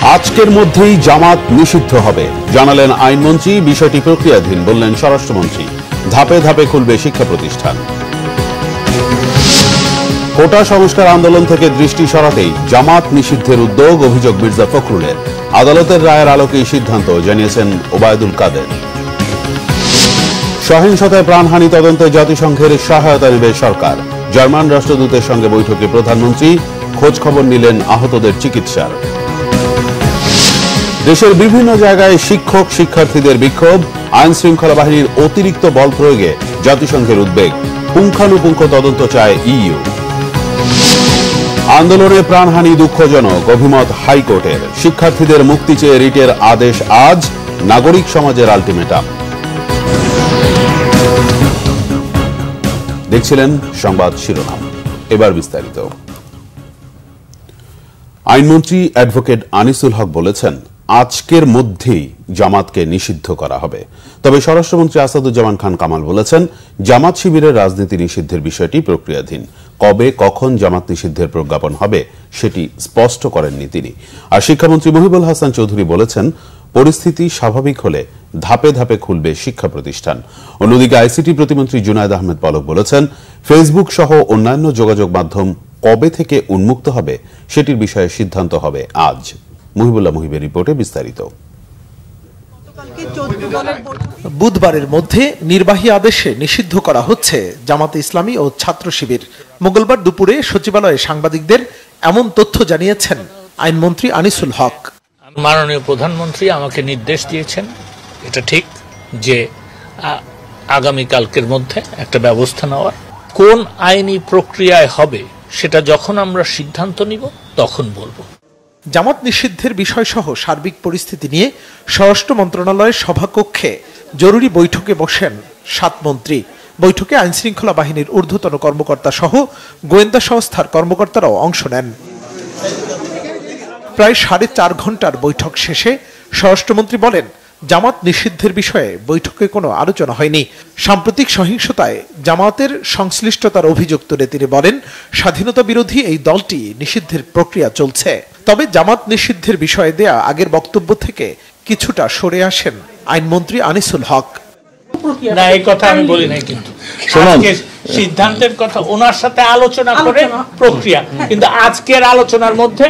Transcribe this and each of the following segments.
আজকের মধ্যেই জামাত নিষিদ্ধ হবে জানালেন আইনমন্ত্রী। বিষয়টি প্রক্রিয়াধীন বললেন স্বরাষ্ট্রমন্ত্রী। ধাপে ধাপে খুলবে শিক্ষা প্রতিষ্ঠান। কোটা সংস্কার আন্দোলন থেকে দৃষ্টি সরাতেই জামাত নিষিদ্ধের উদ্যোগ, অভিযোগ মির্জা ফখরুলের। আদালতের রায়ের আলোকেই সিদ্ধান্ত, জানিয়েছেন ওবায়দুল কাদের। সহিংসতায় প্রাণহানি তদন্তে জাতিসংঘের সহায়তা নেবে সরকার। জার্মান রাষ্ট্রদূতের সঙ্গে বৈঠকে প্রধানমন্ত্রী খোঁজ খবর নিলেন আহতদের চিকিৎসার। দেশের বিভিন্ন জায়গায় শিক্ষক শিক্ষার্থীদের বিক্ষোভ, আইন শৃঙ্খলা বাহিনীর অতিরিক্ত বল প্রয়োগে জাতিসংঘের উদ্বেগ। পুঙ্খানুপুঙ্খ তদন্ত চায় ইইউ। আন্দোলনে প্রাণহানি দুঃখজনক, অভিমত হাইকোর্টের। শিক্ষার্থীদের মুক্তি চেয়ে রিটের আদেশ আজ, নাগরিক সমাজের আলটিমেটাম। দেখছিলেন সংবাদ শিরোনাম, এবার বিস্তারিত। আইনমন্ত্রী অ্যাডভোকেট আনিসুল হক বলেছেন, আজকের মধ্যেই জামাতকে নিষিদ্ধ করা হবে। তবে স্বরাষ্ট্রমন্ত্রী আসাদুজ্জামান খান কামাল বলেছেন, জামাত শিবিরের রাজনীতি নিষিদ্ধের বিষয়টি প্রক্রিয়াধীন। কবে কখন জামাত নিষিদ্ধের প্রজ্ঞাপন হবে সেটি স্পষ্ট করেননি তিনি। আর শিক্ষামন্ত্রী মহিবুল হাসান চৌধুরী বলেছেন, পরিস্থিতি স্বাভাবিক হলে ধাপে ধাপে খুলবে শিক্ষা প্রতিষ্ঠান। অন্যদিকে আইসিটি প্রতিমন্ত্রী জুনায়েদ আহমেদ পলক বলেছেন, ফেসবুক সহ অন্যান্য যোগাযোগ মাধ্যম কবে থেকে উন্মুক্ত হবে সেটির বিষয়ে সিদ্ধান্ত হবে আজ। মহিবুল্লাহ মহিবের রিপোর্টে বিস্তারিত। বুধবারের মধ্যে নির্বাহী আদেশে নিষিদ্ধ করা হচ্ছে জামাতে ইসলামী ও ছাত্র শিবির। মঙ্গলবার দুপুরে সচিবালয়ে সাংবাদিকদের এমন তথ্য জানিয়েছেন আইনমন্ত্রী আনিসুল হক। মাননীয় প্রধানমন্ত্রী আমাকে নির্দেশ দিয়েছেন, এটা ঠিক যে আগামীকালকের মধ্যে একটা ব্যবস্থা নেওয়ার। কোন আইনি প্রক্রিয়ায় হবে সেটা যখন আমরা সিদ্ধান্ত নিব তখন বলবো। জামাত নিষিদ্ধের বিষয়সহ সার্বিক পরিস্থিতি নিয়ে স্বরাষ্ট্র মন্ত্রণালয়ের সভাকক্ষে জরুরি বৈঠকে বসেন 7 মন্ত্রী। বৈঠকে আইনশৃঙ্খলা বাহিনীর ঊর্ধ্বতন কর্মকর্তা সহ গোয়েন্দা সংস্থার কর্মকর্তারাও অংশ নেন। প্রায় 4.5 ঘন্টার বৈঠক শেষে স্বরাষ্ট্রমন্ত্রী বলেন, জামাত নিষিদ্ধের বিষয়ে বৈঠকে কোনো আলোচনা হয়নি। সাম্প্রতিক সহিংসতায় জামাতের সংশ্লিষ্টতার অভিযোগ তুলে তিনি বলেন, স্বাধীনতা বিরোধী এই দলটি নিষিদ্ধের প্রক্রিয়া চলছে। তবে জামাত নিষিদ্ধের বিষয়ে দেয়া আগের বক্তব্য থেকে কিছুটা সরে আসেন আইনমন্ত্রী আনিসুল হক। না, এই কথা আমি বলি নাই, কিন্তু সিদ্ধান্তের কথা ওনার সাথে আলোচনা করে প্রক্রিয়া, কিন্তু আজকের আলোচনার মধ্যে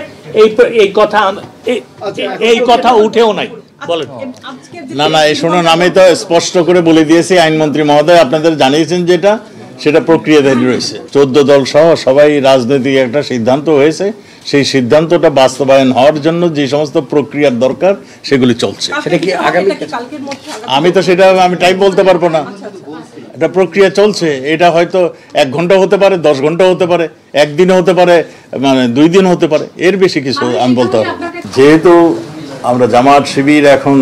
এই কথা উঠেও নাই। না এই শুনুন, আমি তো স্পষ্ট করে বলে দিয়েছি, আইনমন্ত্রী মহোদয় আপনাদের জানিয়েছেন যেটা, সেটা প্রক্রিয়াধীন রয়েছে। 14 দল সহ সবাই রাজনৈতিক একটা সিদ্ধান্ত হয়েছে, সেই সিদ্ধান্তটা বাস্তবায়ন হওয়ার জন্য যে সমস্ত প্রক্রিয়ার দরকার সেগুলি চলছে। আমি তো সেটা আমি টাইম বলতে পারবো না, এটা প্রক্রিয়া চলছে। এটা হয়তো 1 ঘন্টা হতে পারে, 10 ঘন্টা হতে পারে, একদিন হতে পারে, মানে 2 দিন হতে পারে, এর বেশি কিছু আমি বলতে পারবো। যেহেতু আমরা জামাত শিবির এখন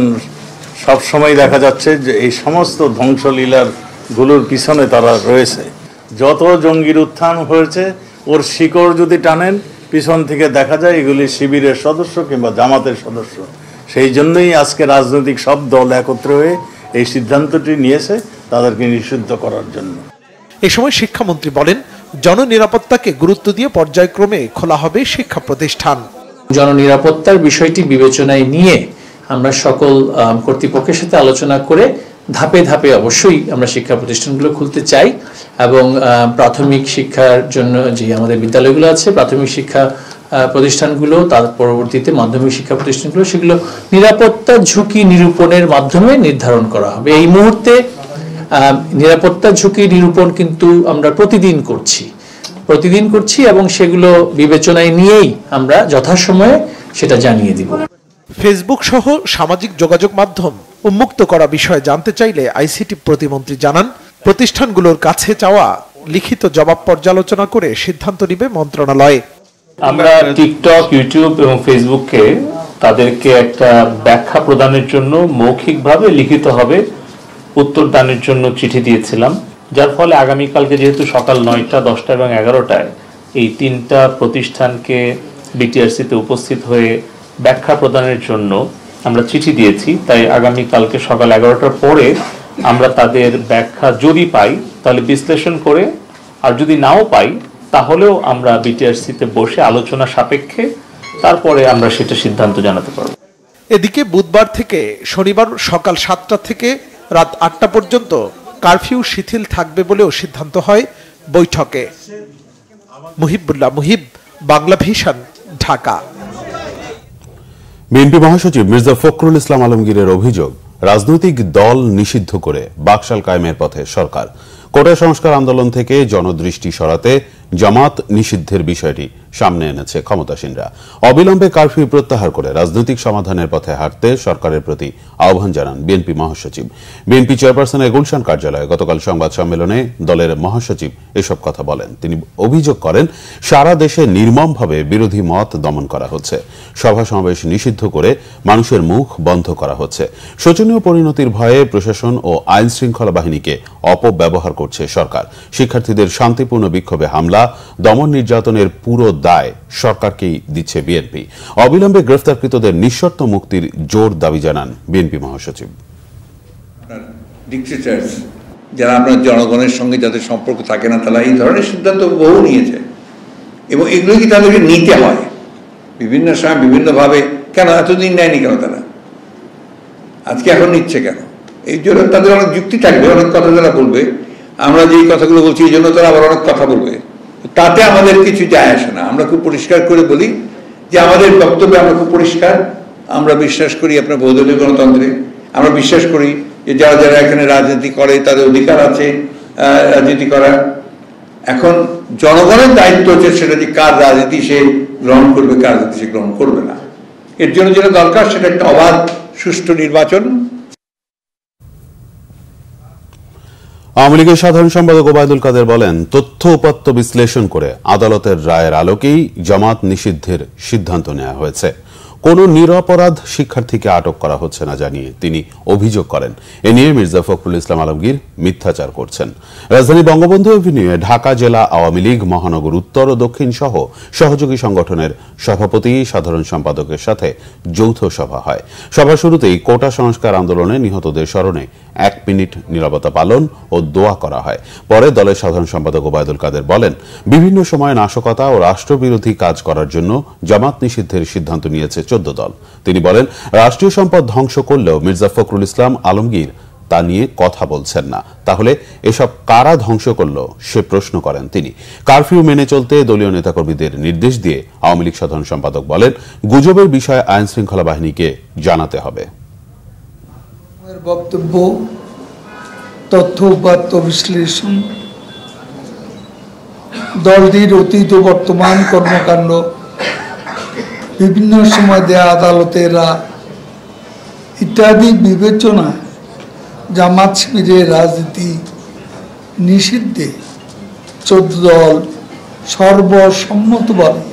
সব সময় দেখা যাচ্ছে যে এই সমস্ত ধ্বংসলীলার গুলোর পিছনে তারা রয়েছে। যত জঙ্গির উত্থান হয়েছে, ওর শিকড় যদি টানেন পিছন থেকে দেখা যায় এগুলি শিবিরের সদস্য কিংবা জামাতের সদস্য। সেই জন্যই আজকে রাজনৈতিক সব দল একত্র হয়ে এই সিদ্ধান্তটি নিয়েছে তাদেরকে নিষিদ্ধ করার জন্য। এ সময় শিক্ষামন্ত্রী বলেন, জননিরাপত্তাকে গুরুত্ব দিয়ে পর্যায়ক্রমে খোলা হবে শিক্ষা প্রতিষ্ঠান। জননিরাপত্তার বিষয়টি বিবেচনায় নিয়ে আমরা সকল কর্তৃপক্ষের সাথে আলোচনা করে ধাপে ধাপে অবশ্যই আমরা শিক্ষা প্রতিষ্ঠানগুলো খুলতে চাই, এবং প্রাথমিক শিক্ষার জন্য যে আমাদের বিদ্যালয়গুলো আছে, প্রাথমিক শিক্ষা প্রতিষ্ঠানগুলো, তার পরবর্তীতে মাধ্যমিক শিক্ষা প্রতিষ্ঠানগুলো, সেগুলো নিরাপত্তা ঝুঁকি নিরূপণের মাধ্যমে নির্ধারণ করা হবে। এই মুহূর্তে নিরাপত্তা ঝুঁকি নিরূপণ কিন্তু আমরা প্রতিদিন করছি এবং সেগুলো বিবেচনায় নিয়েই আমরা যথাসময়ে সেটা জানিয়ে দিব। ফেসবুক সহ সামাজিক যোগাযোগ মাধ্যম উন্মুক্ত করা বিষয়ে জানতে চাইলে আইসিটি প্রতিমন্ত্রী জানান, প্রতিষ্ঠানগুলোর কাছে চাওয়া লিখিত জবাব পর্যালোচনা করে সিদ্ধান্ত নেবে মন্ত্রণালয়। আমরা টিকটক, ইউটিউব এবং ফেসবুককে তাদেরকে একটা ব্যাখ্যা প্রদানের জন্য মৌখিকভাবে লিখিতভাবে উত্তর দানের জন্য চিঠি দিয়েছিলাম, যার ফলে আগামীকালকে যেহেতু সকাল 9টা, 10টা এবং 11টায় এই 3টা প্রতিষ্ঠানকে বিটিআরসিতে উপস্থিত হয়ে ব্যাখ্যা প্রদানের জন্য আমরা চিঠি দিয়েছি। তাই আগামীকালকে সকাল 11টার পরে আমরা তাদের ব্যাখ্যা যদি পাই তাহলে বিশ্লেষণ করে, আর যদি নাও পাই তাহলেও আমরা বিটিআরসিতে বসে আলোচনা সাপেক্ষে তারপরে আমরা সেটা সিদ্ধান্ত জানাতে পারবো। এদিকে বুধবার থেকে শনিবার সকাল 7টা থেকে রাত 8টা পর্যন্ত কারফিউ শিথিল থাকবে বলেও সিদ্ধান্ত হয় বৈঠকে। মুহিবুল্লাহ মুহিব, বাংলা ভিশন, ঢাকা। বিএনপি মহাসচিব মির্জা ফখরুল ইসলাম আলমগীরের অভিযোগ, রাজনৈতিক দল নিষিদ্ধ করে বাকশাল কায়েমের পথে সরকার। কোটা সংস্কার আন্দোলন থেকে জনদৃষ্টি সরাতে জামাত নিষিদ্ধের বিষয়টি সামনে এনেছে ক্ষমতাসীনরা। অবিলম্বে কারফিউ প্রত্যাহার করে রাজনৈতিক সমাধানের পথে হাঁটতে সরকারের প্রতি আহ্বান জানান বিএনপি মহাসচিব। বিএনপি চেয়ারপারসনের গুলশান কার্যালয়ে গতকাল সংবাদ সম্মেলনে দলের মহাসচিব এসব কথা বলেন। তিনি অভিযোগ করেন, সারা দেশে নির্মমভাবে বিরোধী মত দমন করা হচ্ছে, সভা সমাবেশ নিষিদ্ধ করে মানুষের মুখ বন্ধ করা হচ্ছে। শোচনীয় পরিণতির ভয়ে প্রশাসন ও আইন শৃঙ্খলা বাহিনীকে অপব্যবহার করছে সরকার। শিক্ষার্থীদের শান্তিপূর্ণ বিক্ষোভে হামলা, দমন নির্যাতনের পুরো দায় সরকারকেই দিচ্ছে বিএনপি। অবিলম্বে গ্রেফতারকৃতদের নিঃশর্ত মুক্তির জোর দাবি জানান বিএনপি মহাসচিব। ডিক্টেটরস যারা আপনার জনগণের সঙ্গে যাদের সম্পর্ক থাকে না, তারা এই ধরনের সিদ্ধান্ত বহু নিয়েছে এবং এগুলো কি তাদেরকে নিতে হয় বিভিন্ন সময় বিভিন্নভাবে। কেন এতদিন নেয়নি কেন তারা, আজকে এখন নিচ্ছে কেন? এই জন্য তাদের অনেক যুক্তি থাকবে, অনেক কথা তারা বলবে। আমরা যেই কথাগুলো বলছি এই জন্য তারা আবার অনেক কথা বলবে, তাতে আমাদের কিছু যায় আসে না। আমরা খুব পরিষ্কার করে বলি যে আমাদের বক্তব্যে আমরা খুব পরিষ্কার। আমরা বিশ্বাস করি আপনার বহুদলীয় গণতন্ত্রে, আমরা বিশ্বাস করি যে যারা যারা এখানে রাজনীতি করে তাদের অধিকার আছে রাজনীতি করার। এখন জনগণের দায়িত্ব হচ্ছে সেটা যে কার রাজনীতি সে গ্রহণ করবে, কার রাজনীতি সে গ্রহণ করবে না। এর জন্য যেটা দরকার সেটা একটা অবাধ সুষ্ঠু নির্বাচন। আওয়ামী লীগের সাধারণ সম্পাদক ওবায়দুল কাদের বলেন, তথ্য উপাত্ত বিশ্লেষণ করে আদালতের রায়ের আলোকেই জামাত নিষিদ্ধের সিদ্ধান্ত নেওয়া হয়েছে। কোন নিরপরাধ শিক্ষার্থীকে আটক করা হচ্ছে না জানিয়ে তিনি অভিযোগ করেন, এ নিয়ে মির্জা ফখরুল ইসলাম আলমগীর মিথ্যাচার করছেন। রাজধানী বঙ্গবন্ধু এভিনিউয়ে ঢাকা জেলা আওয়ামী লীগ মহানগর উত্তর ও দক্ষিণ সহ সহযোগী সংগঠনের সভাপতি, সাধারণ সম্পাদকের সাথে যৌথ সভা হয়। সভা শুরুতেই কোটা সংস্কার আন্দোলনে নিহতদের স্মরণে 1 মিনিট নীরবতা পালন ও দোয়া করা হয়। পরে দলের সাধারণ সম্পাদক ওবায়দুল কাদের বলেন, বিভিন্ন সময়ে নাশকতা ও রাষ্ট্রবিরোধী কাজ করার জন্য জামাত নিষিদ্ধের সিদ্ধান্ত নিয়েছে 14 দল। তিনি বলেন, রাষ্ট্রীয় সম্পদ ধ্বংস করলেও মির্জা ফখরুল ইসলাম আলমগীর তা নিয়ে কথা বলছেন না। তাহলে এসব কারা ধ্বংস করল সে প্রশ্ন করেন তিনি। কারফিউ মেনে চলতে দলীয় নেতাকর্মীদের নির্দেশ দিয়ে আওয়ামী লীগ সাধারণ সম্পাদক বলেন, গুজবের বিষয়ে আইন শৃঙ্খলা বাহিনীকে জানাতে হবে। বক্তব্য, তথ্য উপাত্ত বিশ্লেষণ, দলটির অতীত ও বর্তমান কর্মকাণ্ড, বিভিন্ন সময় দেয়া আদালতের রায় ইত্যাদি বিবেচনা জামাত শিবিরের রাজনীতি নিষিদ্ধে 14 দল সর্বসম্মতভাবে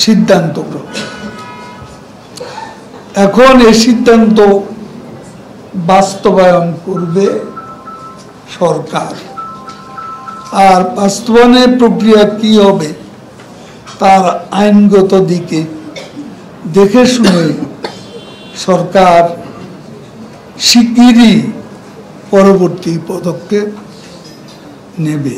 সিদ্ধান্ত গ্রহণ। এখন এই সিদ্ধান্ত বাস্তবায়ন করবে সরকার, আর বাস্তবায়নের প্রক্রিয়া কি হবে তার আইনগত দিকে দেখে শুনে সরকার শিগগিরই পরবর্তী পদক্ষেপ নেবে।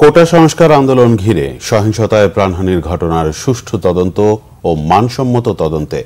কোটা সংস্কার আন্দোলন ঘিরে সহিংসতায় প্রাণহানির ঘটনার সুষ্ঠু তদন্ত ও মানসম্মত তদন্তে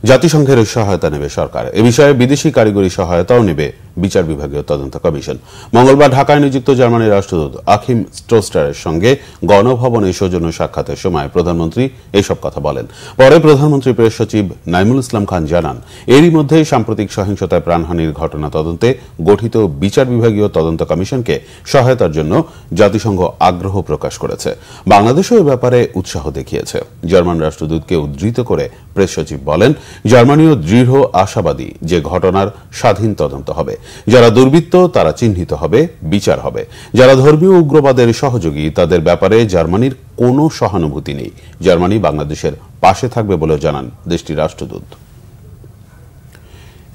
জাতিসংঘের সহায়তা নেবে সরকার। এ বিষয়ে বিদেশি কারিগরি সহায়তাও নেবে বিচার বিভাগীয় তদন্ত কমিশন। মঙ্গলবার ঢাকায় নিযুক্ত জার্মানির রাষ্ট্রদূত আখিম স্টোস্টারের সঙ্গে গণভবনে সৌজন্য সাক্ষাতের সময় প্রধানমন্ত্রী এসব কথা বলেন। পরে প্রধানমন্ত্রী প্রেস সচিব নাইমুল ইসলাম খান জানান, এরই মধ্যে সাম্প্রতিক সহিংসতায় প্রাণহানির ঘটনা তদন্তে গঠিত বিচার বিভাগীয় তদন্ত কমিশনকে সহায়তার জন্য জাতিসংঘ আগ্রহ প্রকাশ করেছে। বাংলাদেশও এ ব্যাপারে উৎসাহ দেখিয়েছে। জার্মান রাষ্ট্রদূতকে উদ্ধৃত করে প্রেস সচিব বলেন, জার্মানিও দৃঢ় আশাবাদী যে ঘটনার স্বাধীন তদন্ত হবে। যারা দুর্বৃত্ত তারা চিহ্নিত হবে, বিচার হবে। যারা ধর্মীয় উগ্রবাদের সহযোগী তাদের ব্যাপারে জার্মানির কোনো সহানুভূতি নেই। জার্মানি বাংলাদেশের পাশে থাকবে বলেও জানান দেশটির রাষ্ট্রদূত।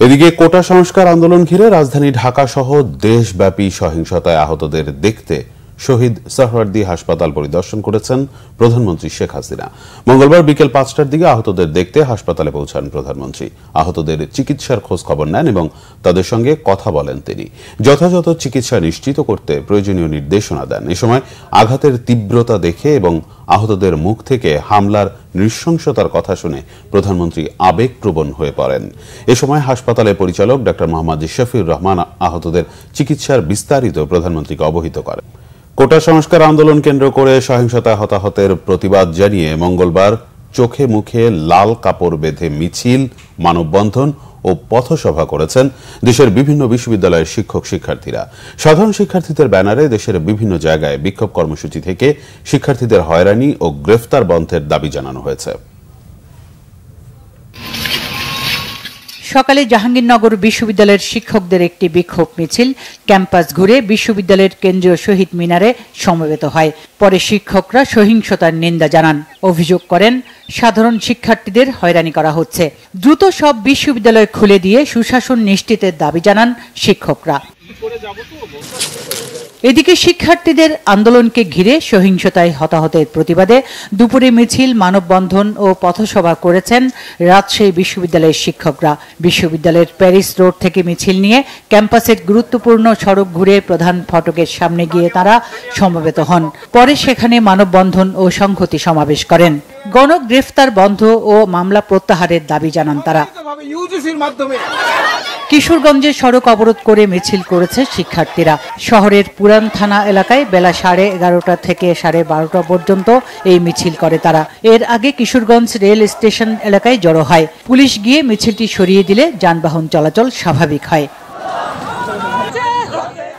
এদিকে কোটা সংস্কার আন্দোলন ঘিরে রাজধানী ঢাকা সহ দেশব্যাপী সহিংসতায় আহতদের দেখতে শহীদ সোহরাওয়ার্দী হাসপাতাল পরিদর্শন করেছেন প্রধানমন্ত্রী শেখ হাসিনা। মঙ্গলবার বিকেল 5টার দিকে আহতদের দেখতে হাসপাতালে পৌঁছান প্রধানমন্ত্রী। আহতদের চিকিৎসার খোঁজ খবর নেন এবং তাদের সঙ্গে কথা বলেন তিনি। যথাযথ চিকিৎসা নিশ্চিত করতে প্রয়োজনীয় নির্দেশনা দেন। এ সময় আঘাতের তীব্রতা দেখে এবং আহতদের মুখ থেকে হামলার নৃশংসতার কথা শুনে প্রধানমন্ত্রী আবেগপ্রবণ হয়ে পড়েন। এ সময় হাসপাতালের পরিচালক ডা মোহাম্মদ শফিউর রহমান আহতদের চিকিৎসার বিস্তারিত প্রধানমন্ত্রীকে অবহিত করেন। কোটা সংস্কার আন্দোলন কেন্দ্র করে সহিংসতায় হতাহতের প্রতিবাদ জানিয়ে মঙ্গলবার চোখে মুখে লাল কাপড় বেঁধে মিছিল, মানববন্ধন ও পথসভা করেছেন দেশের বিভিন্ন বিশ্ববিদ্যালয়ের শিক্ষক শিক্ষার্থীরা। সাধারণ শিক্ষার্থীদের ব্যানারে দেশের বিভিন্ন জায়গায় বিক্ষোভ কর্মসূচি থেকে শিক্ষার্থীদের হয়রানি ও গ্রেফতার বন্ধের দাবি জানানো হয়েছে। সকালে জাহাঙ্গীরনগর বিশ্ববিদ্যালয়ের শিক্ষকদের একটি বিক্ষোভ মিছিল ক্যাম্পাস ঘুরে বিশ্ববিদ্যালয়ের কেন্দ্রীয় শহীদ মিনারে সমবেত হয়। পরে শিক্ষকরা সহিংসতার নিন্দা জানান, অভিযোগ করেন সাধারণ শিক্ষার্থীদের হয়রানি করা হচ্ছে। দ্রুত সব বিশ্ববিদ্যালয় খুলে দিয়ে সুশাসন নিশ্চিতের দাবি জানান শিক্ষকরা। এদিকে শিক্ষার্থীদের আন্দোলনকে ঘিরে সহিংসতায় হতাহতের প্রতিবাদে দুপুরে মিছিল, মানববন্ধন ও পথসভা করেছেন রাজশাহী বিশ্ববিদ্যালয়ের শিক্ষকরা। বিশ্ববিদ্যালয়ের প্যারিস রোড থেকে মিছিল নিয়ে ক্যাম্পাসের গুরুত্বপূর্ণ সড়ক ঘুরে প্রধান ফটকের সামনে গিয়ে তারা সমবেত হন। পরে সেখানে মানববন্ধন ও সংহতি সমাবেশ করেন। গণগ্রেফতার বন্ধ ও মামলা প্রত্যাহারের দাবি জানান তারা। কিশোরগঞ্জে সড়ক অবরোধ করে মিছিল করেছে শিক্ষার্থীরা। শহরের পুরান থানা এলাকায় বেলা 11:30 থেকে 12:30 পর্যন্ত এই মিছিল করে তারা। এর আগে কিশোরগঞ্জ রেল স্টেশন এলাকায় জড়ো হয়। পুলিশ গিয়ে মিছিলটি সরিয়ে দিলে যানবাহন চলাচল স্বাভাবিক হয়।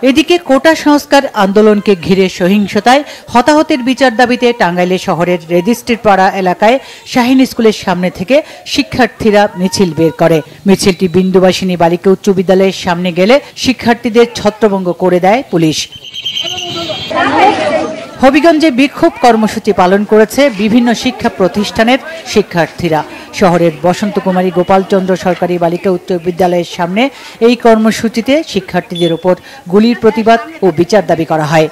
এদিকে কোটা সংস্কার আন্দোলনকে ঘিরে সহিংসতায় হতাহতের বিচার দাবিতে টাঙ্গাইলে শহরের রেজিস্ট্রির পাড়া এলাকায় শাহীন স্কুলের সামনে থেকে শিক্ষার্থীরা মিছিল বের করে। মিছিলটি বিন্দুবাসিনী বালিকা উচ্চ বিদ্যালয়ের সামনে গেলে শিক্ষার্থীদের ছত্রভঙ্গ করে দেয় পুলিশ। হবিগঞ্জে বিক্ষোভ কর্মসূচি পালন করেছে বিভিন্ন শিক্ষা প্রতিষ্ঠানের শিক্ষার্থীরা। শহরের বসন্ত কুমারী গোপালচন্দ্র সরকারি বালিকা উচ্চ বিদ্যালয়ের সামনে এই কর্মসূচিতে শিক্ষার্থীদের উপর গুলির প্রতিবাদ ও বিচার দাবি করা হয়।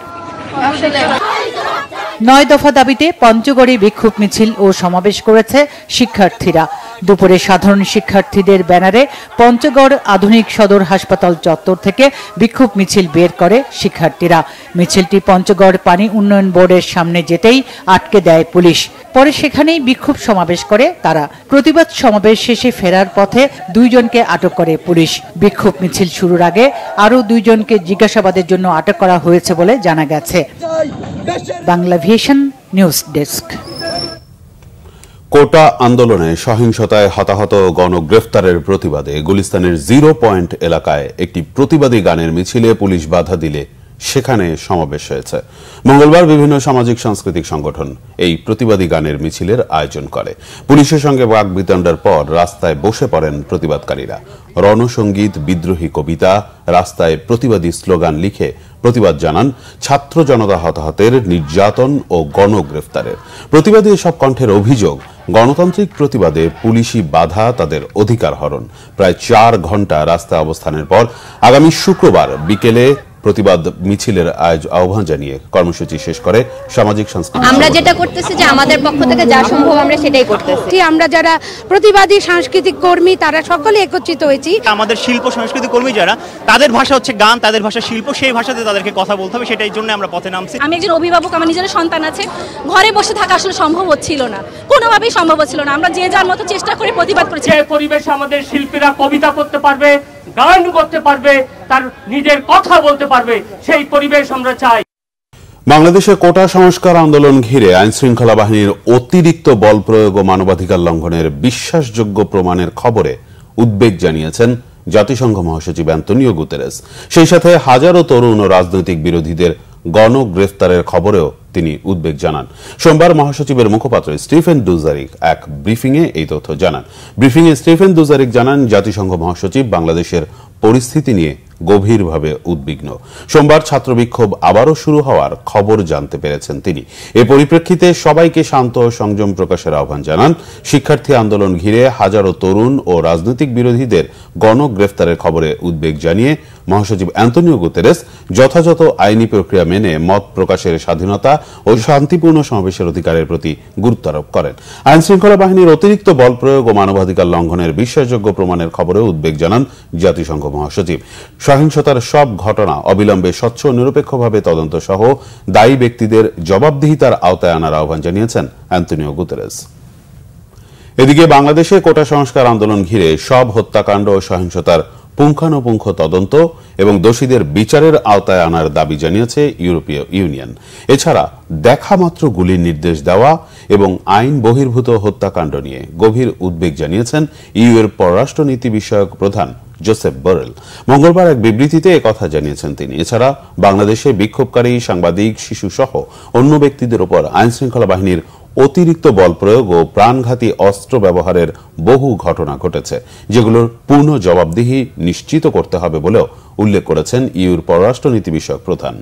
9 দফা দাবিতে পঞ্চগড়ে বিক্ষোভ মিছিল ও সমাবেশ করেছে শিক্ষার্থীরা। দুপুরে সাধারণ শিক্ষার্থীদের ব্যানারে পঞ্চগড় আধুনিক সদর হাসপাতাল চত্বর থেকে বিক্ষোভ মিছিল বের করে শিক্ষার্থীরা। মিছিলটি পঞ্চগড় পানি উন্নয়ন বোর্ডের সামনে যেতেই আটকে দেয় পুলিশ। পরে সেখানেই বিক্ষোভ সমাবেশ করে তারা। প্রতিবাদ সমাবেশ শেষে ফেরার পথে 2 জনকে আটক করে পুলিশ। বিক্ষোভ মিছিল শুরুর আগে আরও 2 জনকে জিজ্ঞাসাবাদের জন্য আটক করা হয়েছে বলে জানা গেছে। Bangla Vision news desk. Quota আন্দোলনে সহিংসতায় হতাহত গণগ্রেফতারের প্রতিবাদে গুলিস্তানের 0 পয়েন্ট এলাকায় একটি প্রতিবাদী গানের মিছিলে পুলিশ বাধা দিলে সেখানে সমাবেশ হয়েছে। মঙ্গলবার বিভিন্ন সামাজিক সাংস্কৃতিক সংগঠন এই প্রতিবাদী গানের মিছিলের আয়োজন করে। পুলিশের সঙ্গে বাকবিতণ্ডার পর রাস্তায় বসে পড়েন প্রতিবাদকারীরা। রণসঙ্গীত, বিদ্রোহী কবিতা, রাস্তায় প্রতিবাদী স্লোগান লিখে প্রতিবাদ জানান ছাত্র জনতা হতাহতের, নির্যাতন ও গণগ্রেফতারের। প্রতিবাদী এসব কণ্ঠের অভিযোগ, গণতান্ত্রিক প্রতিবাদে পুলিশি বাধা তাদের অধিকার হরণ। প্রায় 4 ঘণ্টা রাস্তায় অবস্থানের পর আগামী শুক্রবার বিকেলে প্রতিবাদ মিছিলের আহ্বান জানিয়ে কর্মসূচি শেষ করে সামাজিক সাংস্কৃতিক। আমরা যেটা করতেছি যে আমাদের পক্ষ থেকে যা সম্ভব আমরা সেটাই করতেছি। আমরা যারা প্রতিবাদী সাংস্কৃতিক কর্মী তারা সকলে একত্রিত হয়েছি। আমাদের শিল্প সংস্কৃতি কর্মী যারা, তাদের ভাষা হচ্ছে গান, তাদের ভাষা শিল্প, সেই ভাষাতে তাদেরকে কথা বলতে হবে, সেটাই জন্য আমরা পথে নামছি। আমি একজন অভিভাবক, আমার নিজের সন্তান আছে, ঘরে বসে থাকা আসলে সম্ভব হচ্ছিল না, কোনোভাবেই সম্ভব হচ্ছিল না। আমরা যে যার মতো চেষ্টা করে প্রতিবাদ করেছি। যে পরিবেশে আমাদের শিল্পীরা কবিতা করতে পারবে, গান করতে পারবে, তার নিজের কথা বলতে পারবে, সেই পরিবেশ আমরা চাই। বাংলাদেশে কোটা সংস্কার আন্দোলন ঘিরে আইনশৃঙ্খলা বাহিনীর অতিরিক্ত বল প্রয়োগ ও মানবাধিকার লঙ্ঘনের বিশ্বাসযোগ্য প্রমাণের খবরে উদ্বেগ জানিয়েছেন জাতিসংঘ মহাসচিব অ্যান্তোনিও গুতেরেস। সেই সাথে হাজারো তরুণ ও রাজনৈতিক বিরোধীদের গণগ্রেফতারের খবরেও তিনি উদ্বেগ জানান। সোমবার মহাসচিবের মুখপাত্র স্টিফেন ডুজারিক এক ব্রিফিংয়ে এই তথ্য জানান। ব্রিফিংয়ে স্টিফেন ডুজারিক জানান, জাতিসংঘ মহাসচিব বাংলাদেশের পরিস্থিতি নিয়ে গভীরভাবে উদ্বিগ্ন। সোমবার ছাত্র বিক্ষোভ আবারও শুরু হওয়ার খবর জানতে পেরেছেন তিনি। এ পরিপ্রেক্ষিতে সবাইকে শান্ত ও সংযম প্রকাশের আহ্বান জানান। শিক্ষার্থী আন্দোলন ঘিরে হাজারো তরুণ ও রাজনৈতিক বিরোধীদের গণগ্রেফতারের খবরে উদ্বেগ জানিয়ে মহাসচিব অ্যান্তোনিও গুতেরেস যথাযথ আইনি প্রক্রিয়া মেনে মত প্রকাশের স্বাধীনতা ও শান্তিপূর্ণ সমাবেশের অধিকারের প্রতি গুরুত্ব আরোপ করেন। আইনশৃঙ্খলা বাহিনীর অতিরিক্ত বল প্রয়োগ ও মানবাধিকার লঙ্ঘনের বিশ্বাসযোগ্য প্রমাণের খবরেও উদ্বেগ জানান জাতিসংঘ মহাসচিব। সহিংসতার সব ঘটনা অবিলম্বে স্বচ্ছ ও নিরপেক্ষভাবে তদন্ত সহ দায়ী ব্যক্তিদের জবাবদিহিতার আওতায় আনার আহ্বান জানিয়েছেন অ্যান্তোনিও গুতেরেস। এদিকে বাংলাদেশে কোটা সংস্কার আন্দোলন ঘিরে সব হত্যাকাণ্ড ও সহিংসতার পুঙ্খানুপুঙ্খ তদন্ত এবং দোষীদের বিচারের আওতায় আনার দাবি জানিয়েছে ইউরোপীয় ইউনিয়ন। এছাড়া দেখামাত্র গুলির নির্দেশ দেওয়া এবং আইন বহির্ভূত হত্যাকাণ্ড নিয়ে গভীর উদ্বেগ জানিয়েছেন ইইউ এর পররাষ্ট্রনীতি বিষয়ক প্রধান জোসেফ বরেল। মঙ্গলবার এক বিবৃতিতে একথা জানিয়েছেন তিনি। এছাড়া বাংলাদেশে বিক্ষোভকারী, সাংবাদিক, শিশু সহ অন্য ব্যক্তিদের উপর আইনশৃঙ্খলা বাহিনীর অতিরিক্ত বল প্রয়োগ ও প্রাণঘাতী অস্ত্র ব্যবহারের বহু ঘটনা ঘটেছে, যেগুলোর পূর্ণ জবাবদিহি নিশ্চিত করতে হবে বলেও উল্লেখ করেছেন ইইউর পররাষ্ট্রনীতি বিষয়ক প্রধান।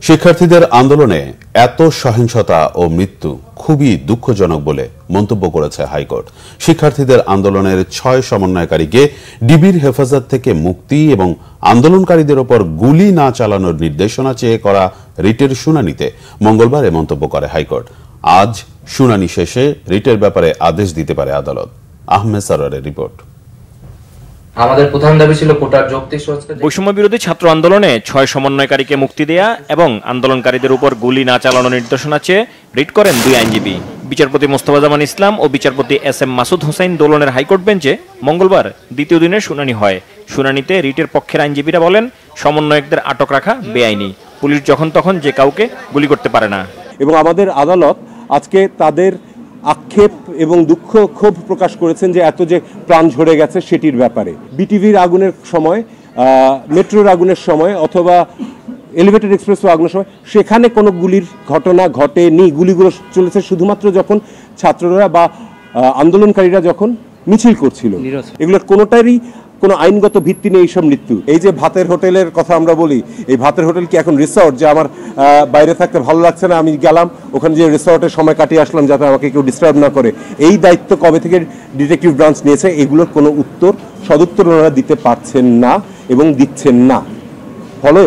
শিক্ষার্থীদের আন্দোলনে এত সহিংসতা ও মৃত্যু খুবই দুঃখজনক বলে মন্তব্য করেছে হাইকোর্ট। শিক্ষার্থীদের আন্দোলনের 6 সমন্বয়কারীকে ডিবির হেফাজত থেকে মুক্তি এবং আন্দোলনকারীদের ওপর গুলি না চালানোর নির্দেশনা চেয়ে করা রিটের শুনানিতে মঙ্গলবার এ মন্তব্য করে হাইকোর্ট। আজ শুনানি শেষে রিটের ব্যাপারে আদেশ দিতে পারে আদালত। আহমেদ সরওয়ারের রিপোর্ট। আমাদের প্রধান দাবি ছিল কোটার যৌক্তিক সংস্কার। বৈষম্য বিরোধী ছাত্র আন্দোলনে 6 সমন্বয়কারীকে মুক্তি দেয়া এবং আন্দোলনকারীদের উপর গুলি না চালানোর নির্দেশনা চেয়ে রিট করেন 2 আইনজীবী। বিচারপতি মোস্তফা জামান ইসলাম ও বিচারপতি এস.এম. মাসুদ হোসেন দোলনের হাইকোর্ট বেঞ্চে মঙ্গলবার দ্বিতীয় দিনের শুনানি হয়। শুনানিতে রিটের পক্ষের আইনজীবীরা বলেন, সমন্বয়কদের আটক রাখা বেআইনি। পুলিশ যখন তখন যে কাউকে গুলি করতে পারে না। এবং আমাদের আদালত আজকে তাদের আক্ষেপ এবং দুঃখ ক্ষোভ প্রকাশ করেছেন যে এত যে প্রাণ ঝরে গেছে সেটির ব্যাপারে। বিটিভির আগুনের সময়, মেট্রোর আগুনের সময় অথবা এলিভেটেড এক্সপ্রেসওয়ে আগুনের সময় সেখানে কোনো গুলির ঘটনা ঘটেনি। গুলিগুলো চলেছে শুধুমাত্র যখন ছাত্ররা বা আন্দোলনকারীরা যখন মিছিল করছিল। এগুলোর কোনোটারই কোনো আইনগত ভিত্তি নেই এইসব মৃত্যু। এই যে ভাতের হোটেলের কথা আমরা বলি, এই ভাতের হোটেল কি এখন রিসর্ট? যে আমার বাইরে থাকতে ভালো লাগছে না, আমি গেলাম ওখানে যে রিসর্টে সময় কাটিয়ে আসলাম যাতে আমাকে কেউ ডিস্টার্ব না করে। এই দায়িত্ব কবে থেকে ডিটেকটিভ ব্রাঞ্চ নিয়েছে? এগুলোর কোনো সদুত্তর ওনারা দিতে পারছেন না এবং দিচ্ছেন না। ফলে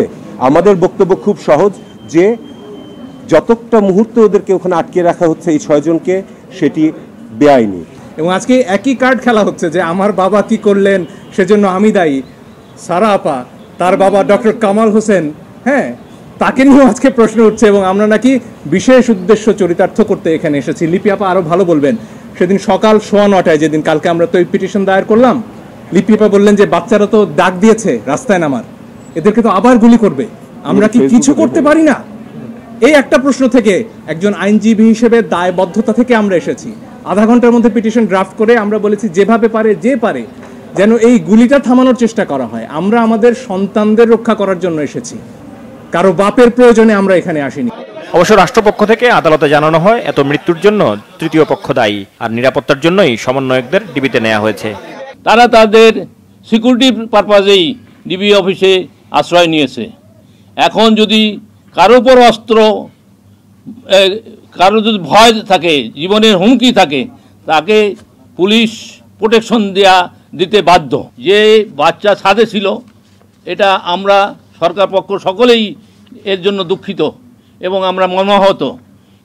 আমাদের বক্তব্য খুব সহজ, যে যতটা মুহূর্তে ওদেরকে ওখানে আটকে রাখা হচ্ছে এই 6 জনকে, সেটি বেআইনি। এবং আজকে একই কার্ড খেলা হচ্ছে যে আমার বাবা কি করলেন সেজন্য আমি দায়ী। সারা আপা, তার বাবা ডক্টর কামাল হোসেন, হ্যাঁ, তাকে নিয়েও আজকে প্রশ্ন উঠছে এবং আমরা নাকি বিশেষ উদ্দেশ্য চরিতার্থ করতে এখানে এসেছি। লিপি আপা আরও ভালো বলবেন। সেদিন সকাল 9:15 যেদিন কালকে আমরা তো পিটিশন দায়ের করলাম, লিপি আপা বললেন যে বাচ্চারা তো ডাক দিয়েছে রাস্তায় নামার, এদেরকে তো আবার গুলি করবে, আমরা কি কিছু করতে পারি না? এই একটা প্রশ্ন থেকে একজন আইনজীবী হিসেবে দায়বদ্ধতা থেকে আমরা এসেছি। আধা ঘন্টার মধ্যে পিটিশন ড্রাফট করে আমরা বলেছি যেভাবে পারে যে পারে যেন এই গুলিটা থামানোর চেষ্টা করা হয়। আমরা আমাদের সন্তানদের রক্ষা করার জন্য এসেছি, কারো বাপের প্রয়োজনে আমরা এখানে আসিনি। অবশ্য রাষ্ট্রপক্ষ থেকে আদালতে জানানো হয় এত মৃত্যুর জন্য তৃতীয় পক্ষ দায়ী, আর নিরাপত্তার জন্যই সমন্বয়কদের ডিবিতে নেওয়া হয়েছে। তারা তাদের সিকিউরিটি পারপাজেই ডিবি অফিসে আশ্রয় নিয়েছে। এখন যদি কারো উপর অস্ত্র, কারো যদি ভয় থাকে, জীবনের হুমকি থাকে, তাকে পুলিশ প্রোটেকশন দিতে বাধ্য। যে বাচ্চা ছাদে ছিল, এটা আমরা সরকার পক্ষ সকলেই এর জন্য দুঃখিত এবং আমরা মর্মাহত।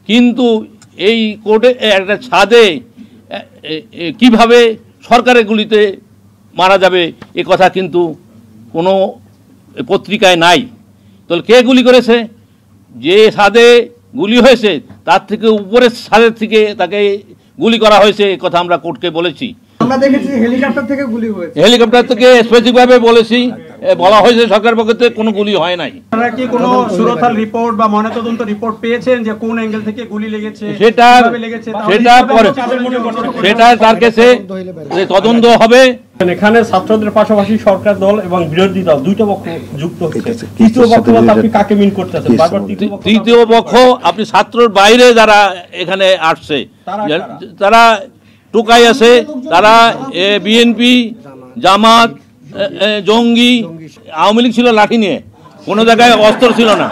কিন্তু এই কোর্টে একটা ছাদে কিভাবে সরকারের গুলিতে মারা যাবে এ কথা কিন্তু কোনো পত্রিকায় নাই। তাহলে কে গুলি করেছে? যে ছাদে গুলি হয়েছে তার থেকে উপরের ছাদের থেকে তাকে গুলি করা হয়েছে, এ কথা আমরা কোর্টকে বলেছি। আমরা দেখেছি হেলিকপ্টার থেকে গুলি হয়েছে। হেলিকপ্টার থেকে স্পেসিফিকভাবে বলেছি, বলা হয়েছে সরকার পক্ষ থেকে কোনো গুলি হয় নাই। আপনারা কি কোনো সুরতাল রিপোর্ট বা ময়নাতদন্ত রিপোর্ট পেয়েছেন যে কোন অ্যাঙ্গেল থেকে গুলি লেগেছে? সেটা তার কাছে তদন্ত হবে। এখানে ছাত্রদের পাশাপাশি সরকার দল এবং বিরোধী দল দুইটা পক্ষ যুক্ত হয়েছে। তৃতীয় পক্ষ আপনি কাকে মিন করতেছেন? তৃতীয় পক্ষ আপনি ছাত্রর বাইরে যারা এখানে আসছে, তারা টোকাই আছে, তারা বিএনপি, জামাত, জঙ্গি, আওয়ামী লীগ ছিল লাঠি নিয়ে, কোনো জায়গায় অস্ত্র ছিল না।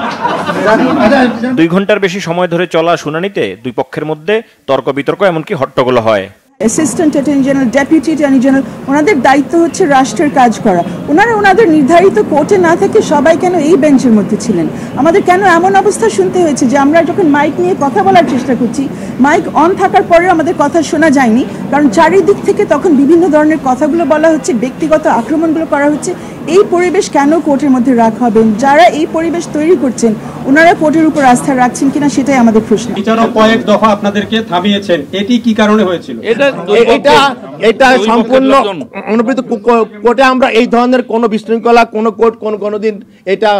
2 ঘন্টার বেশি সময় ধরে চলা শুনানিতে 2 পক্ষের মধ্যে তর্ক বিতর্ক এমনকি হট্টগোল হয়। Assistant attorney general, deputy attorney general, ওনাদের দায়িত্ব হচ্ছে রাষ্ট্রের কাজ করা। ওনারা ওনাদের নির্ধারিত কোর্টে না থেকে সবাই কেন এই বেঞ্চের মধ্যে ছিলেন? আমাদের কেন এমন অবস্থা শুনতে হয়েছে যে আমরা যখন মাইক নিয়ে কথা বলার চেষ্টা করছি, মাইক অন থাকার পরেও আমাদের কথা শোনা যায়নি? কারণ চারিদিক থেকে তখন বিভিন্ন ধরনের কথাগুলো বলা হচ্ছে, ব্যক্তিগত আক্রমণগুলো করা হচ্ছে। এই পরিবেশ কেন কোর্টের মধ্যে রাখা হবে? যারা এই পরিবেশ তৈরি করছেন ওনারা কোর্টের উপর আস্থা রাখছেন কিনা সেটাই আমাদের প্রশ্ন। বিচারক কয়েক দফা আপনাদেরকে থামিয়েছেন, এটি কি কারণে হয়েছিল? এটা সম্পূর্ণ অনুপ্রীত কোর্টে আমরা এই ধরনের কোনো বিশৃঙ্খলা কোনো কোর্ট কোনোদিন এটা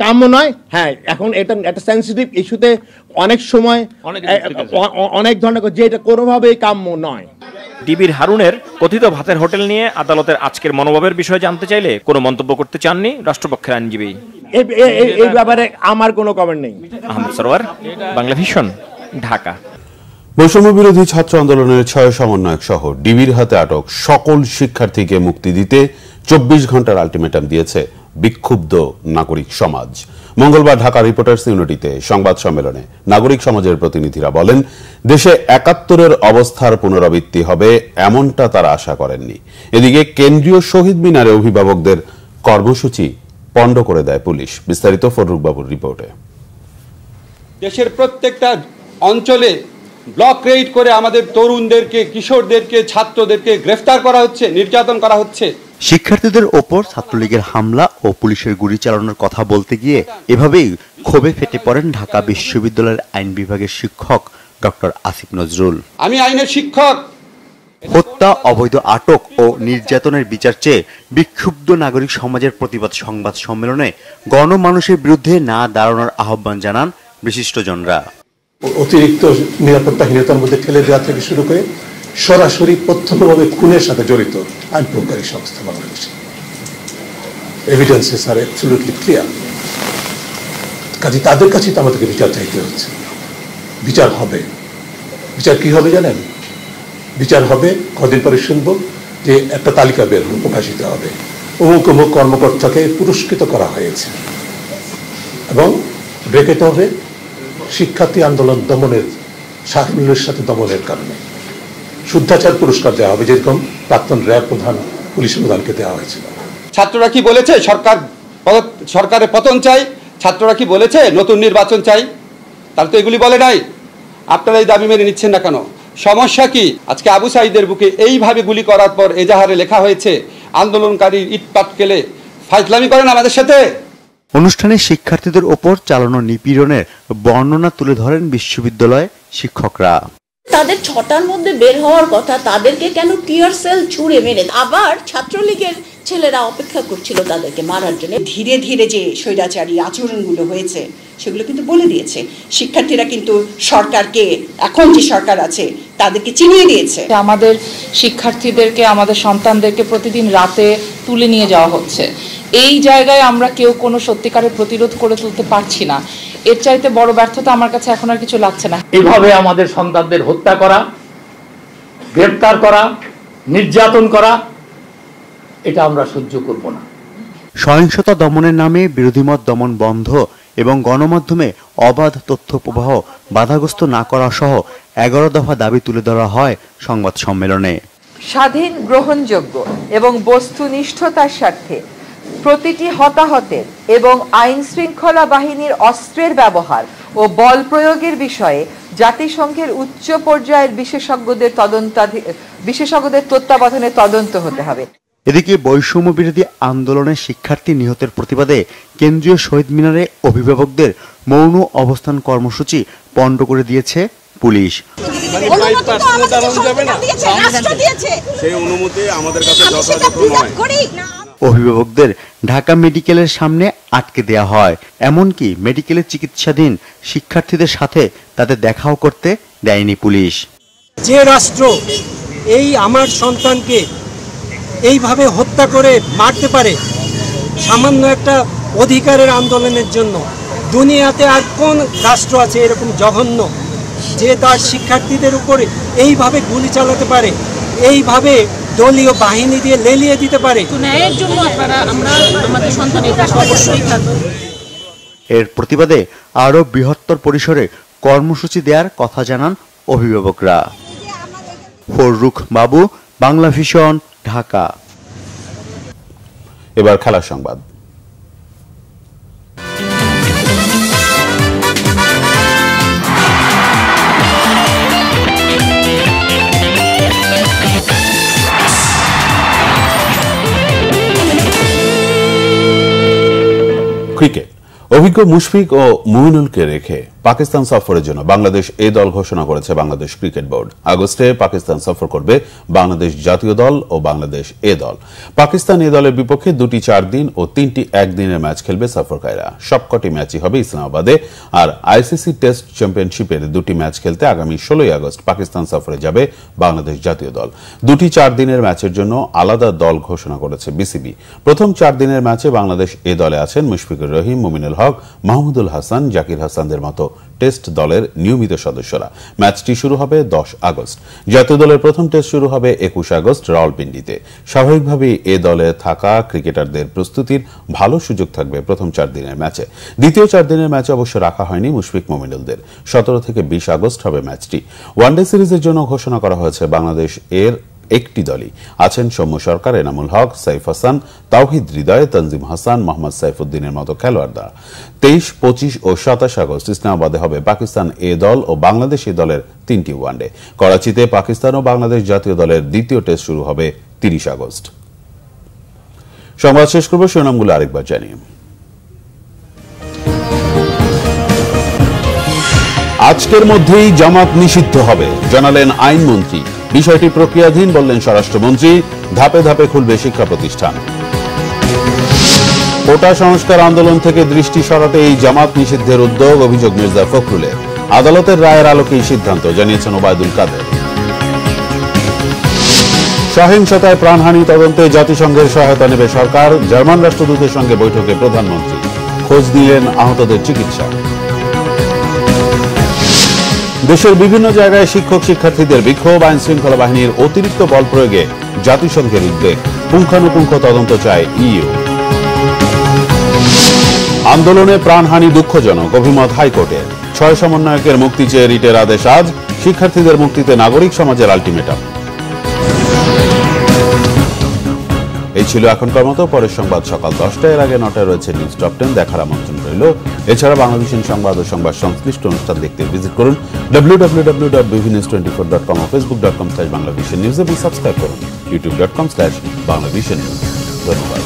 কাম্য নয়। হ্যাঁ, এখন এটা একটা সেন্সিটিভ ইস্যুতে অনেক সময় অনেক ধরনের যে এটা কোনোভাবেই কাম্য নয়। ডিবির হারুনের কথিত ভাতের হোটেল নিয়ে আদালতের আজকের মনোভাবের বিষয়ে জানতে চাইলে কোনো মন্তব্য করতে চাননি রাষ্ট্রপক্ষের আইনজীবী। এই ব্যাপারে আমার কোনো কমেন্ট নেই। আহমেদ সরওয়ার, বাংলা ভিশন, ঢাকা। বৈষম্য বিরোধী ছাত্র আন্দোলনের 6 সমন্বয়ক সহ ডিবির হাতে আটক সকল শিক্ষার্থীকে মুক্তি দিতে 24 ঘন্টার আলটিমেটাম দিয়েছে বিক্ষুব্ধ নাগরিক সমাজ। মঙ্গলবার ঢাকা রিপোর্টার্স ইউনিটিতে সংবাদ সম্মেলনে নাগরিক সমাজের প্রতিনিধিরা বলেন, দেশে ৭১-এর অবস্থার পুনরাবৃত্তি হবে এমনটা তারা আশা করেননি। এদিকে কেন্দ্রীয় শহীদ মিনারে অভিভাবকদের কর্মসূচি পণ্ড করে দেয় পুলিশ। বিস্তারিত ফররুক বাবুর রিপোর্টে। দেশের প্রত্যেকটা অঞ্চলে ব্লক রেইড করে আমাদের তরুণদেরকে, কিশোরদেরকে, ছাত্রদেরকে গ্রেফতার করা হচ্ছে, নির্যাতন করা হচ্ছে। শিক্ষার্থীদের ওপর ছাত্রলীগের হামলা ও পুলিশের গুলি চালানোর কথা বলতে গিয়ে এভাবেই ক্ষোভে ফেটে পড়েন ঢাকা বিশ্ববিদ্যালয়ের আইন বিভাগের শিক্ষক ডক্টর আসিফ নজরুল। আমি আইনের শিক্ষক। হত্যা, অবৈধ আটক ও নির্যাতনের বিচার চেয়ে বিক্ষুব্ধ নাগরিক সমাজের প্রতিবাদ সংবাদ সম্মেলনে গণমানুষের বিরুদ্ধে না দাঁড়ানোর আহ্বান জানান বিশিষ্টজনরা। অতিরিক্ত নিরাপত্তাহীনতার মধ্যে ঠেলে দেওয়া থেকে শুরু করে সরাসরি প্রত্যক্ষভাবে খুনের সাথে জড়িত আইন প্রয়োগকারী সংস্থা বাংলাদেশে এভিডেন্সেস আর অ্যাবসলিউটলি ক্লিয়ার। কাজে তাদের কাছেই তো আমাদেরকে বিচার চাইতে হচ্ছে। বিচার হবে। বিচার কি হবে জানেন? বিচার হবে, কদিন পরে শুনবো যে একটা তালিকা বের প্রকাশিত হবে, অমুক অমুক কর্মকর্তাকে পুরস্কৃত করা হয়েছে, এবং ব্রেকেট হবে শিক্ষার্থী আন্দোলন দমনের, সাফল্যের সাথে দমনের কারণে শুদ্ধাচার পুরস্কার দেওয়া হবে, যেরকম প্রাক্তন র্যাব প্রধান, পুলিশ প্রধানকে দেওয়া হয়েছিল। ছাত্ররা কি বলেছে? সরকারের পতন চাই। ছাত্ররা কি বলেছে নতুন নির্বাচন চাই? তারা তো এগুলি বলে নাই। আপনারা এই দাবি মেনে নিচ্ছেন না কেন? সমস্যা কি? আজকে আবু সাঈদের বুকে এইভাবে গুলি করার পর এজাহারে লেখা হয়েছে আন্দোলনকারী ইট পাটকেলে ফাইজলামি করেন আমাদের সাথে। অনুষ্ঠানে শিক্ষার্থীদের ওপর চালানো নিপীড়নের বর্ণনা তুলে ধরেন বিশ্ববিদ্যালয় শিক্ষকরা। তাদের 6টার মধ্যে বের হওয়ার কথা, তাদেরকে কেন টিয়ার সেল ছুঁড়ে মেরে, আবার ছাত্রলীগের ছেলেরা অপেক্ষা করছিল তাদেরকে মারার জন্য। ধীরে ধীরে যে স্বৈরাচারী আচরণগুলো হয়েছে সেগুলো কিন্তু বলে দিয়েছে। শিক্ষার্থীরা কিন্তু সরকারকে, এখন যে সরকার আছে তাদেরকে চিনিয়ে দিয়েছে। আমাদের শিক্ষার্থীদেরকে, আমাদের সন্তানদেরকে প্রতিদিন রাতে তুলে নিয়ে যাওয়া হচ্ছে। এই জায়গায় আমরা কেউ কোনো সত্যিকারের প্রতিরোধ করে তুলতে পারছি না। এর চাইতে বড় ব্যর্থতা আমার কাছে এখন আর কিছু লাগছে না। এভাবে আমাদের সন্তানদের হত্যা করা, গ্রেফতার করা, নির্যাতন করা, এটা আমরা সহ্য করব না। সহিংসতা দমনের নামে বিরোধীমত দমন বন্ধ এবং গণমাধ্যমে অবাধ তথ্য প্রবাহ বাধাগ্রস্ত না করা সহ 11 দফা দাবি তুলে ধরা হয় সংবাদ সম্মেলনে। স্বাধীন, গ্রহণযোগ্য এবং বস্তুনিষ্ঠতার স্বার্থে প্রতিটি হতাহতের এবং আইন শৃঙ্খলা বাহিনীর অস্ত্রের ব্যবহার ও বল প্রয়োগের বিষয়ে জাতিসংঘের উচ্চ পর্যায়ের বিশেষজ্ঞদের তত্ত্বাবধানে তদন্ত হতে হবে। এদিকে বৈষম্য বিরোধী আন্দোলনে শিক্ষার্থী নিহতের প্রতিবাদে কেন্দ্রীয় শহীদ মিনারে অভিভাবকদের মৌন অবস্থান কর্মসূচি পণ্ড করে দিয়েছে পুলিশ। অভিভাবকদের ঢাকা মেডিকেলের সামনে আটকে দেয়া হয়, এমনকি মেডিকেলে চিকিৎসাধীন শিক্ষার্থীদের সাথে তাদের দেখাও করতে দেয়নি পুলিশ। যে রাষ্ট্র এই আমার সন্তানকে এইভাবে হত্যা করে মারতে পারে সামান্য একটা অধিকারের আন্দোলনের জন্য, দুনিয়াতে আর কোন রাষ্ট্র আছে এরকম জঘন্য, যে তার শিক্ষার্থীদের উপরে এইভাবে গুলি চালাতে পারে, এইভাবে দলীয় বাহিনী দিয়ে লেলিয়ে দিতে পারে? ন্যায়ের জন্য আপনারা, আমরা আমাদের সন্তানের পাশে অবশ্যই থাকব। এর প্রতিবাদে আরো বৃহত্তর পরিসরে কর্মসূচি দেওয়ার কথা জানান অভিভাবকরা। ফররুখ বাবু, বাংলা ভিশন, ঢাকা। এবার খেলার সংবাদ। ক্রিকেট। অভিজ্ঞ মুশফিক ও মুমিনুলকে রেখে পাকিস্তান সফরের জন্য বাংলাদেশ এ দল ঘোষণা করেছে বাংলাদেশ ক্রিকেট বোর্ড। আগস্টে পাকিস্তান সফর করবে বাংলাদেশ জাতীয় দল ও বাংলাদেশ এ দল। পাকিস্তান এ দলের বিপক্ষে 2টি 4 দিন ও 3টি 1 দিনের ম্যাচ খেলবে সফরকারীরা। সবকটি ম্যাচই হবে ইসলামাবাদে। আর আইসিসি টেস্ট চ্যাম্পিয়নশিপের 2টি ম্যাচ খেলতে আগামী 16 আগস্ট পাকিস্তান সফরে যাবে বাংলাদেশ জাতীয় দল। 2টি 4 দিনের ম্যাচের জন্য আলাদা দল ঘোষণা করেছে বিসিবি। প্রথম 4 দিনের ম্যাচে বাংলাদেশ এ দলে আছেন মুশফিকুর রহিম, মুমিনুল হক, মাহমুদুল হাসান, জাকির হাসানদের মতো টেস্ট দলের নিয়মিত সদস্যরা। ম্যাচটি শুরু হবে 10 আগস্ট। জাতীয় দলের প্রথম টেস্ট শুরু হবে 21 আগস্ট রাওয়ালপিন্ডিতে। স্বাভাবিকভাবেই এ দলে থাকা ক্রিকেটারদের প্রস্তুতির ভালো সুযোগ থাকবে প্রথম 4 দিনের ম্যাচে। দ্বিতীয় 4 দিনের ম্যাচে অবশ্য রাখা হয়নি মুশফিক মুমিনুলদের। 17 থেকে 20 আগস্ট হবে ম্যাচটি। ওয়ানডে সিরিজের জন্য ঘোষণা করা হয়েছে বাংলাদেশ এর একটি দলই। আছেন সৌম্য সরকার, এনামুল হক, সাইফ হাসান, তাওহিদ হৃদয়, তানজিম হাসান, মোহাম্মদ সাইফুদ্দিনের মতো খেলোয়াড়রা। 23, 25 ও 27 আগস্ট ইসলামাবাদে হবে পাকিস্তান এ দল ও বাংলাদেশ এ দলের 3টি ওয়ানডে। করাচিতে পাকিস্তান ও বাংলাদেশ জাতীয় দলের দ্বিতীয় টেস্ট শুরু হবে 30 আগস্ট। সংবাদ শেষ করব শিরোনামগুলো আরেকবার জানিয়ে। আজকের মধ্যেই জামাত নিষিদ্ধ হবে জানালেন আইনমন্ত্রী। বিষয়টি প্রক্রিয়াধীন বললেন স্বরাষ্ট্রমন্ত্রী। ধাপে ধাপে খুলবে শিক্ষা প্রতিষ্ঠান। কোটা সংস্কার আন্দোলন থেকে দৃষ্টি সরাতে এই জামাত নিষিদ্ধের উদ্যোগ, অভিযোগ মির্জা ফখরুলের। আদালতের রায়ের আলোকেই সিদ্ধান্ত, জানিয়েছেন ওবায়দুল কাদের। সহিংসতায় প্রাণহানি তদন্তে জাতিসংঘের সহায়তা নেবে সরকার। জার্মান রাষ্ট্রদূতের সঙ্গে বৈঠকে প্রধানমন্ত্রী। খোঁজ নিলেন আহতদের চিকিৎসা। দেশের বিভিন্ন জায়গায় শিক্ষক শিক্ষার্থীদের বিক্ষোভ, আইন শৃঙ্খলা বাহিনীর অতিরিক্ত বল প্রয়োগে জাতিসংঘের উদ্বেগ। পুঙ্খানুপুঙ্খ তদন্ত চায় ইইউ। আন্দোলনে প্রাণহানি দুঃখজনক, অভিমত হাইকোর্টের। 6 সমন্বয়কের মুক্তি চেয়ে রিটের আদেশ আজ। শিক্ষার্থীদের মুক্তিতে নাগরিক সমাজের আলটিমেটাম। এই ছিল এখনকার মতো। পরের সংবাদ সকাল 10টায়, এর আগে 9টায় রয়েছে নিউজ টপ 10 দেখার আমন্ত্রণ রইল। এছাড়া বাংলাদেশের সংবাদ ও সংবাদ সংশ্লিষ্ট অনুষ্ঠান দেখতে ভিজিট করুন www.bvnews24.com ও facebook.com/banglavishnnews এবং সাবস্ক্রাইব করুন youtube.com/banglavishnnews। ধন্যবাদ।